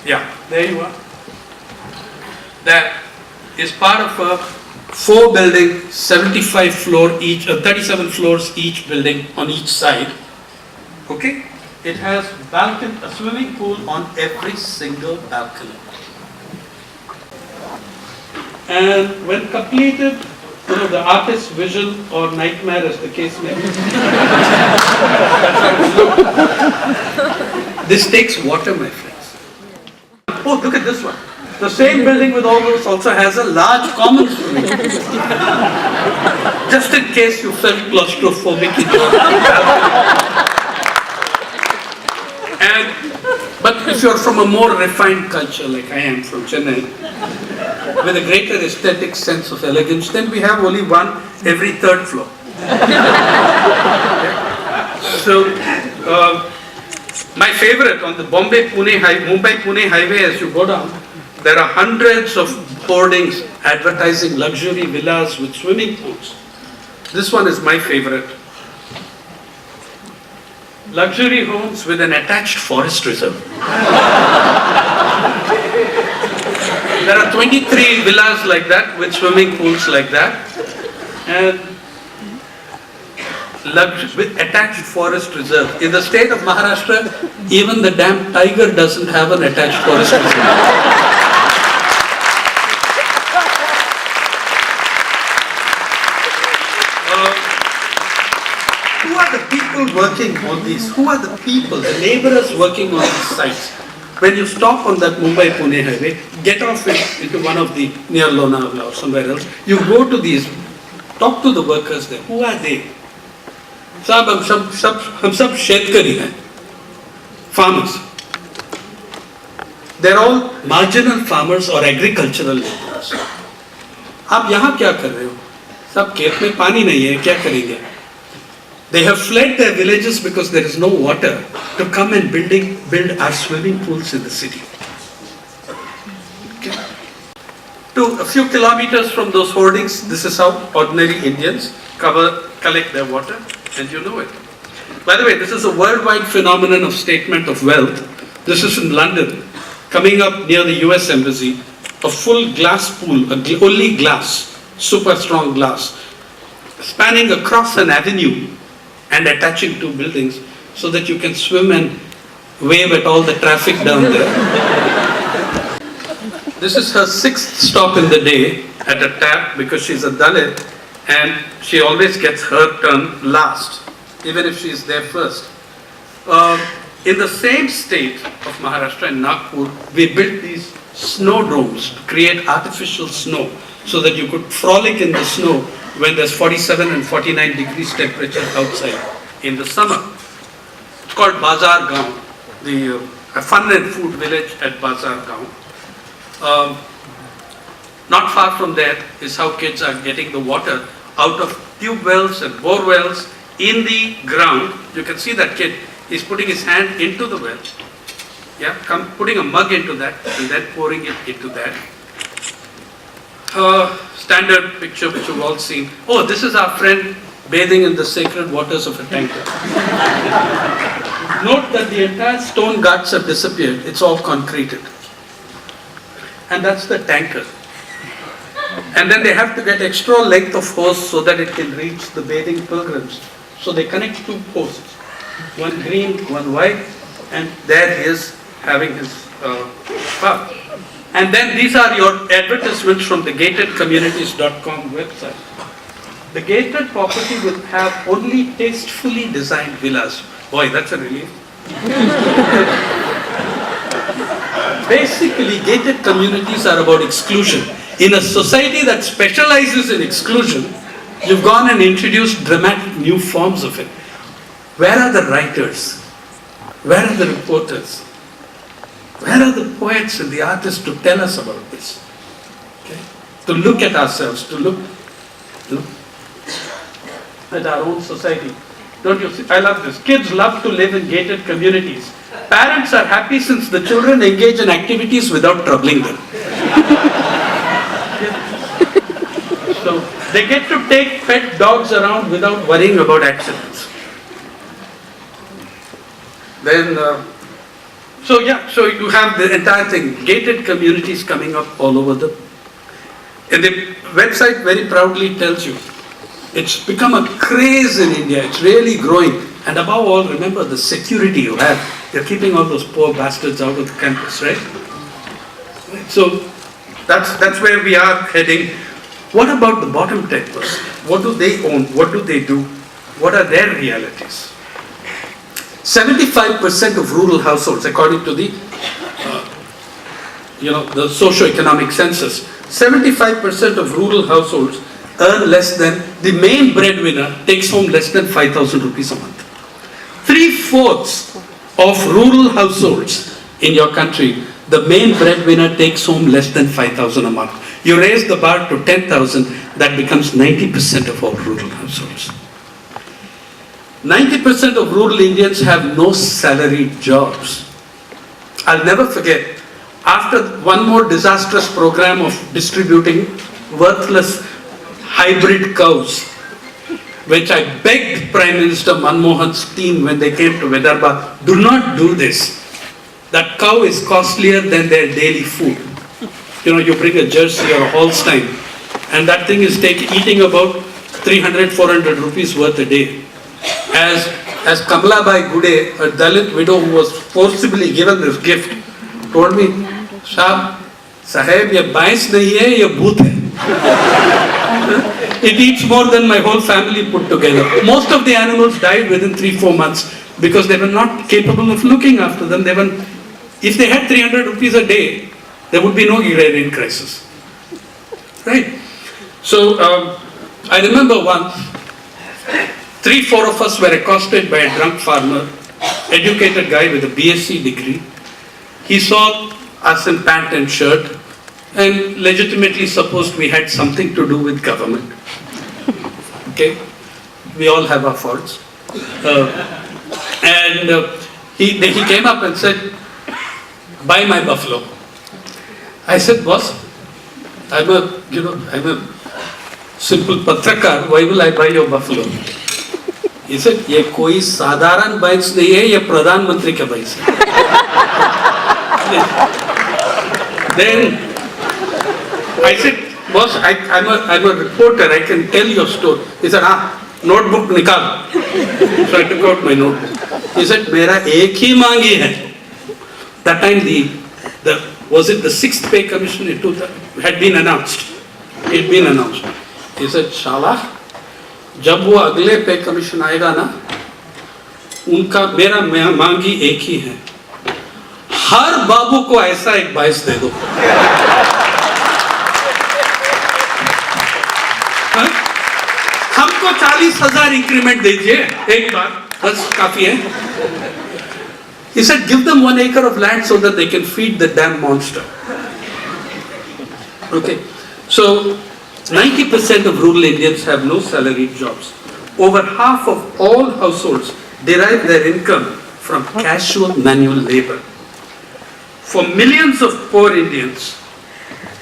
Yeah, there you are. That is part of a 4-building, 75 floor each, 37 floors each building on each side. Okay? It has a swimming pool on every single balcony. And when completed, the artist's vision or nightmare, as the case may be. This takes water, my friends. Oh, look at this one. The same building with all those also has a large common swimming pool. Just in case you felt claustrophobic in your But if you're from a more refined culture, like I am from Chennai, with a greater aesthetic sense of elegance, then we have only one every third floor. So, my favorite on the Mumbai-Pune highway, as you go down, there are hundreds of hoardings advertising luxury villas with swimming pools. This one is my favorite. Luxury homes with an attached forest reserve. There are 23 villas like that with swimming pools like that, and with attached forest reserve. In the state of Maharashtra, even the damn tiger doesn't have an attached forest reserve. Who are the people working on these? Who are the people, the laborers working on these sites? When you stop on that Mumbai-Pune highway, get off into one of the, near Lonavala or somewhere else, you go to these, talk to the workers there. Who are they? हम सब शेतकरी हैं, farmers. They're all marginal farmers or agricultural laborers. आप यहाँ क्या कर रहे हो? सब खेत में पानी नहीं है, क्या करेंगे? They have fled their villages because there is no water to come and build our swimming pools in the city. Okay. To a few kilometers from those hoardings, this is how ordinary Indians collect their water, and you know it. By the way, this is a worldwide phenomenon of statement of wealth. This is in London, coming up near the US Embassy, a full glass pool, only glass, super strong glass, spanning across an avenue and attaching two buildings so that you can swim and wave at all the traffic down there. This is her 6th stop in the day at a tap because she's a Dalit and she always gets her turn last, even if she's there first. In the same state of Maharashtra, in Nagpur, we built these snow domes to create artificial snow so that you could frolic in the snow when there's 47 and 49 degrees temperature outside in the summer. It's called Bazar Gaon, the fun and food village at Bazar Gaon. Not far from there is how kids are getting the water out of tube wells and bore wells in the ground. You can see that kid, he's putting his hand into the well, putting a mug into that and then pouring it into that. Standard picture which you've all seen. Oh, this is our friend bathing in the sacred waters of a tanker. Note that the entire stone guards have disappeared. It's all concreted. And that's the tanker. And then they have to get extra length of hose so that it can reach the bathing pilgrims. So they connect two posts, one green, one white, and there he is having his bath. And then these are your advertisements from the gatedcommunities.com website. The gated property will have only tastefully designed villas. Boy, that's a relief. Basically, gated communities are about exclusion. In a society that specializes in exclusion, you've gone and introduced dramatic new forms of it. Where are the writers? Where are the reporters? Where are the poets and the artists to tell us about this? Okay? To look at ourselves, to look at our own society. Don't you see? I love this. Kids love to live in gated communities. Parents are happy since the children engage in activities without troubling them. So they get to take pet dogs around without worrying about accidents. Then So yeah, so you have the entire thing, gated communities coming up all over and the website very proudly tells you, it's become a craze in India, it's really growing. And above all, remember the security you have. You're keeping all those poor bastards out of the campus, right? So that's where we are heading. What about the bottom 10%? What do they own? What do they do? What are their realities? 75% of rural households, according to the the socio-economic census, 75% of rural households earn less than, the main breadwinner takes home less than 5,000 rupees a month. 3/4 of rural households in your country, the main breadwinner takes home less than 5,000 a month. You raise the bar to 10,000, that becomes 90% of all rural households. 90% of rural Indians have no salaried jobs. I'll never forget, after one more disastrous program of distributing worthless hybrid cows, which I begged Prime Minister Manmohan's team when they came to Vidarbha, do not do this. That cow is costlier than their daily food. You bring a Jersey or a Holstein, and that thing is eating about 300, 400 rupees worth a day. As Kamala Bai Gude, a Dalit widow who was forcibly given this gift, told me, Saheb, ye bais nahi hai, ye bhoot hai. It eats more than my whole family put together. Most of the animals died within 3-4 months because they were not capable of looking after them. If they had 300 rupees a day, there would be no agrarian crisis. Right? So, I remember once, 3-4 of us were accosted by a drunk farmer, educated guy with a BSc degree. He saw us in pant and shirt and legitimately supposed we had something to do with government. Okay? We all have our faults. He came up and said, buy my buffalo. I said, boss, I'm a simple patrakar, why will I buy your buffalo? He said, ye koi sadharan bikes nahi hai, ye Pradhan Mantri ke bikes hai. Then I said, boss, I'm a reporter, I can tell your story. He said, notebook nikal. So I took out my notebook. He said, mera ek hi mangi hai. That time the 6th pay commission had been announced. It had been announced. He said, Shala, जब वो अगले पे commission आएगा ना, उनका मेरा मांगी एक ही है, हर बाबू को ऐसा एक 22 दे दो। हमको 40,000 इंक्रीमेंट दीजिए एक बार, बस काफी है। He said, give them 1 acre of land so that they can feed the damn monster. Okay, so 90% of rural Indians have no salaried jobs. Over half of all households derive their income from casual manual labor. For millions of poor Indians,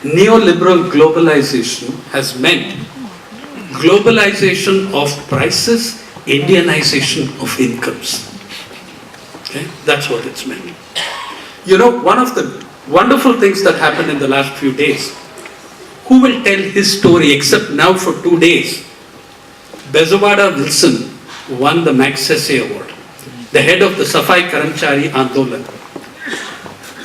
neoliberal globalization has meant globalization of prices, Indianization of incomes. Okay? That's what it's meant. One of the wonderful things that happened in the last few days, who will tell his story except now for 2 days? Bezawada Wilson won the Magsaysay Award, the head of the Safai Karamchari Andolan.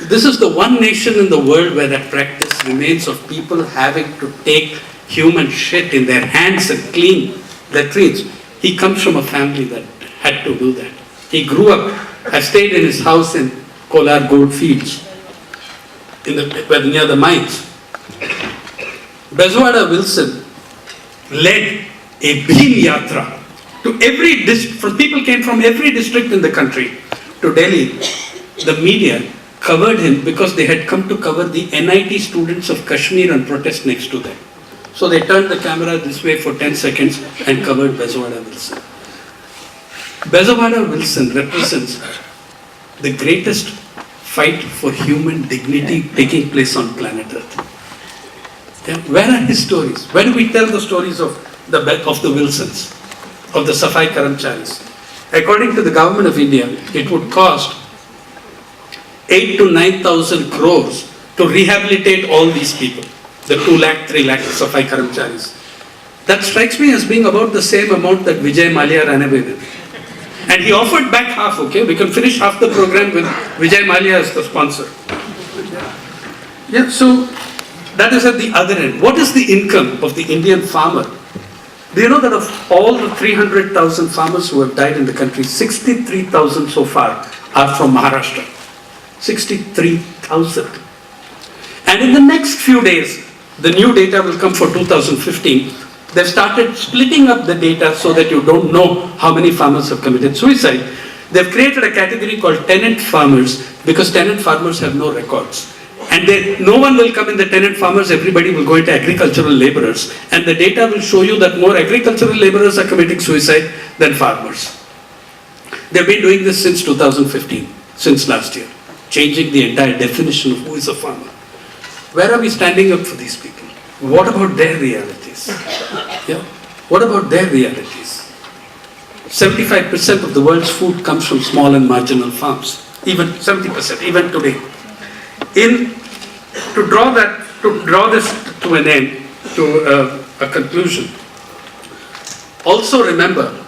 This is the one nation in the world where that practice remains of people having to take human shit in their hands and clean latrines. He comes from a family that had to do that. He grew up, I stayed in his house in Kolar Goldfields, near the mines. Bezawada Wilson led a Bhim Yatra to every district. People came from every district in the country to Delhi. The media covered him because they had come to cover the NIT students of Kashmir and protest next to them. So they turned the camera this way for 10 seconds and covered Bezawada Wilson. Bezawada Wilson represents the greatest fight for human dignity taking place on planet Earth. Yeah. Where are his stories? Where do we tell the stories of the Wilsons, of the Safai Karamcharis? According to the government of India, it would cost 8 to 9,000 crores to rehabilitate all these people, the 2 lakh, 3 lakh Safai Karamcharis. That strikes me as being about the same amount that Vijay Mallya ran away with. And he offered back half, okay? We can finish half the program with Vijay Mallya as the sponsor. Yeah, so that is at the other end. What is the income of the Indian farmer? Do you know that of all the 300,000 farmers who have died in the country, 63,000 so far are from Maharashtra? 63,000. And in the next few days, the new data will come for 2015. They've started splitting up the data so that you don't know how many farmers have committed suicide. They've created a category called tenant farmers because tenant farmers have no records. And no one will come in the tenant farmers, everybody will go into agricultural laborers. And the data will show you that more agricultural laborers are committing suicide than farmers. They've been doing this since 2015, since last year, changing the entire definition of who is a farmer. Where are we standing up for these people? What about their realities? Yeah. What about their realities? 75% of the world's food comes from small and marginal farms. Even 70%, even today. To draw this to an end, to a conclusion, also remember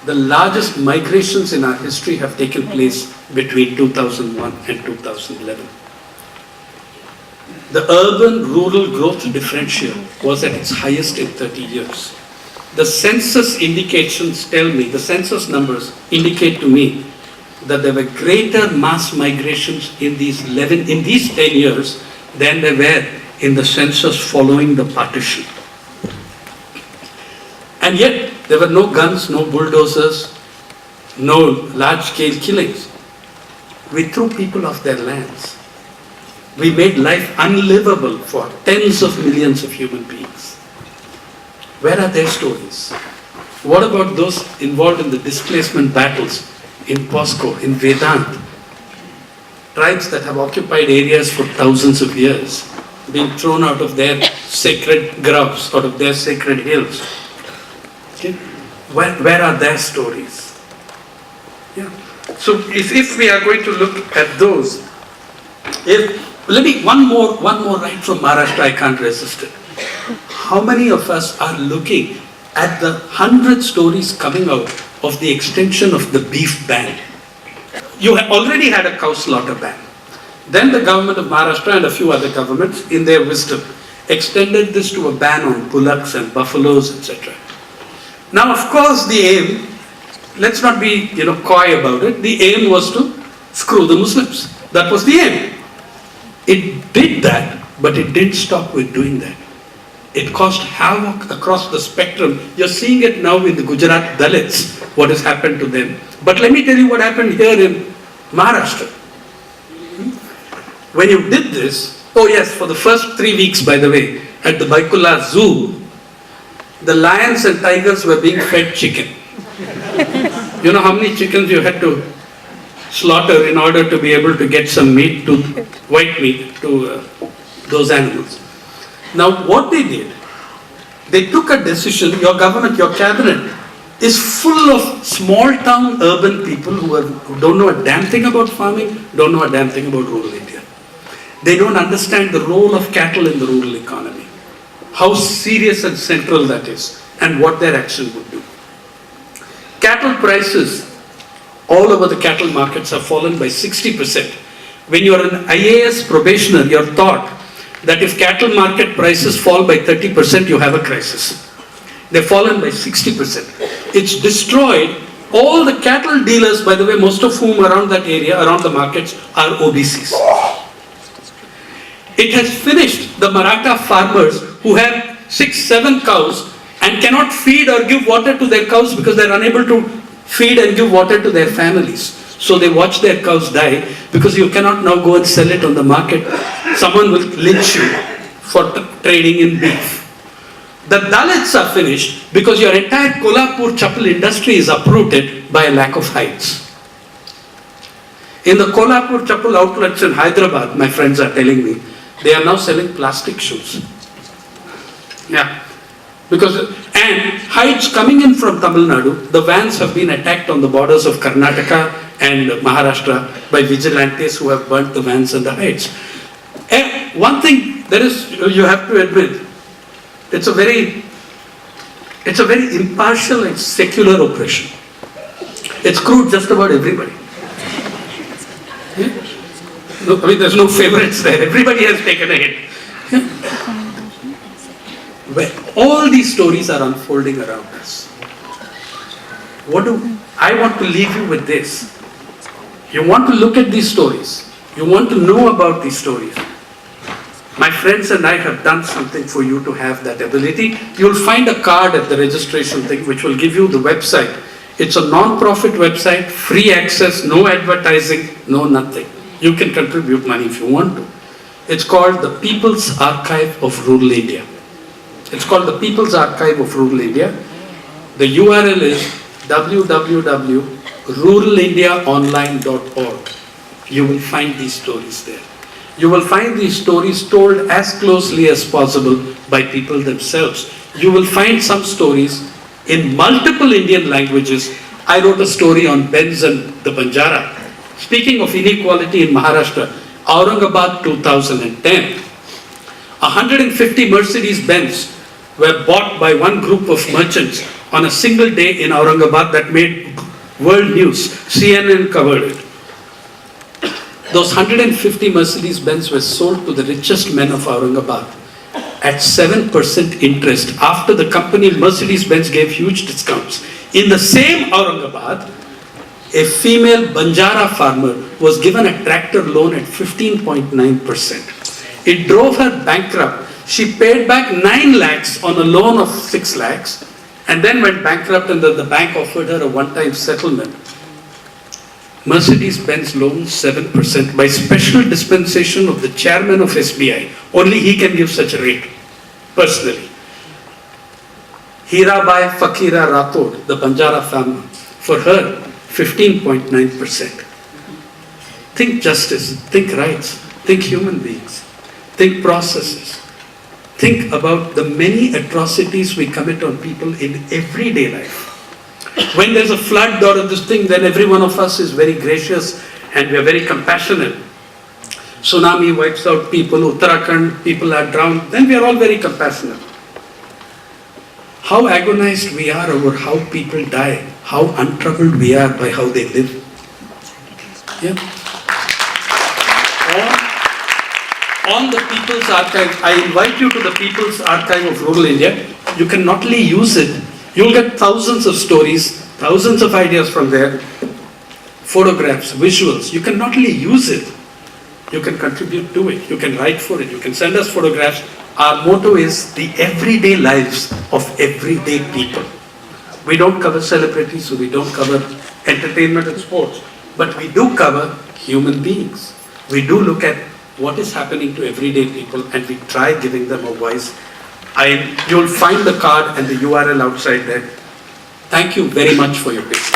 the largest migrations in our history have taken place between 2001 and 2011. The urban-rural growth differential was at its highest in 30 years. The census indications tell me, the census numbers indicate to me that there were greater mass migrations in these 10 years than there were in the census following the partition. And yet, there were no guns, no bulldozers, no large-scale killings. We threw people off their lands. We made life unlivable for tens of millions of human beings. Where are their stories? What about those involved in the displacement battles in POSCO, in Vedant? Tribes that have occupied areas for thousands of years, being thrown out of their sacred groves, out of their sacred hills. Okay? Where are their stories? Yeah. So if we are going to look at those, one more right from Maharashtra, I can't resist it. How many of us are looking at the 100 stories coming out of the extension of the beef ban? You already had a cow slaughter ban. Then the government of Maharashtra and a few other governments, in their wisdom, extended this to a ban on bullocks and buffaloes, etc. Now, of course, the aim, let's not be coy about it, the aim was to screw the Muslims. That was the aim. It did that, but it didn't stop with doing that. It caused havoc across the spectrum. You're seeing it now in the Gujarat Dalits, what has happened to them. But let me tell you what happened here in Maharashtra. When you did this, oh yes, for the first 3 weeks, by the way, at the Baikula Zoo, the lions and tigers were being fed chicken. You know how many chickens you had to slaughter in order to be able to get some meat, to white meat, to those animals. Now what they did, they took a decision. Your government, your cabinet is full of small town urban people who don't know a damn thing about farming, don't know a damn thing about rural India. They don't understand the role of cattle in the rural economy, how serious and central that is, and what their action would do. Cattle prices all over the cattle markets have fallen by 60%. When you're an IAS probationer, you're taught that if cattle market prices fall by 30%, you have a crisis. They've fallen by 60%. It's destroyed all the cattle dealers, by the way, most of whom around that area, around the markets, are OBCs. It has finished the Maratha farmers who have 6-7 cows and cannot feed or give water to their cows because they're unable to feed and give water to their families. So they watch their cows die because you cannot now go and sell it on the market. Someone will lynch you for trading in beef. The Dalits are finished because your entire Kolhapur chappal industry is uprooted by a lack of hides. In the Kolhapur chappal outlets in Hyderabad, my friends are telling me, they are now selling plastic shoes. Yeah. And hides coming in from Tamil Nadu. The vans have been attacked on the borders of Karnataka and Maharashtra by vigilantes who have burnt the vans and the hides. And one thing there is, you have to admit, it's a very impartial and secular oppression. It's screwed just about everybody. Yeah? No, I mean, there's no favorites there. Everybody has taken a hit. Yeah? Where all these stories are unfolding around us. I want to leave you with this. You want to look at these stories. You want to know about these stories. My friends and I have done something for you to have that ability. You'll find a card at the registration thing which will give you the website. It's a non-profit website, free access, no advertising, no nothing. You can contribute money if you want to. It's called the People's Archive of Rural India. It's called the People's Archive of Rural India. The URL is www.ruralindiaonline.org. You will find these stories there. You will find these stories told as closely as possible by people themselves. You will find some stories in multiple Indian languages. I wrote a story on Benz and the Banjara. Speaking of inequality in Maharashtra, Aurangabad 2010, 150 Mercedes-Benz were bought by one group of merchants on a single day in Aurangabad that made world news. CNN covered it. Those 150 Mercedes-Benz were sold to the richest men of Aurangabad at 7% interest after the company Mercedes-Benz gave huge discounts. In the same Aurangabad, a female Banjara farmer was given a tractor loan at 15.9%. It drove her bankrupt. She paid back 9 lakhs on a loan of 6 lakhs and then went bankrupt, and the bank offered her a one-time settlement. Mercedes-Benz loan 7% by special dispensation of the chairman of SBI. Only he can give such a rate, personally. Hirabai Fakira Rathod, the Banjara farmer, for her 15.9%. Think justice, think rights, think human beings, think processes. Think about the many atrocities we commit on people in everyday life. When there's a flood or this thing, then every one of us is very gracious and we are very compassionate. Tsunami wipes out people, Uttarakhand, people are drowned, then we are all very compassionate. How agonized we are over how people die, how untroubled we are by how they live. Yeah. On the People's Archive, I invite you to the People's Archive of Rural India. You can not only use it, you'll get thousands of stories, thousands of ideas from there, photographs, visuals. You can not only use it, you can contribute to it, you can write for it, you can send us photographs. Our motto is the everyday lives of everyday people. We don't cover celebrities, we don't cover entertainment and sports, but we do cover human beings. We do look at what is happening to everyday people and we try giving them a voice. You'll find the card and the URL outside there. Thank you very much for your patience.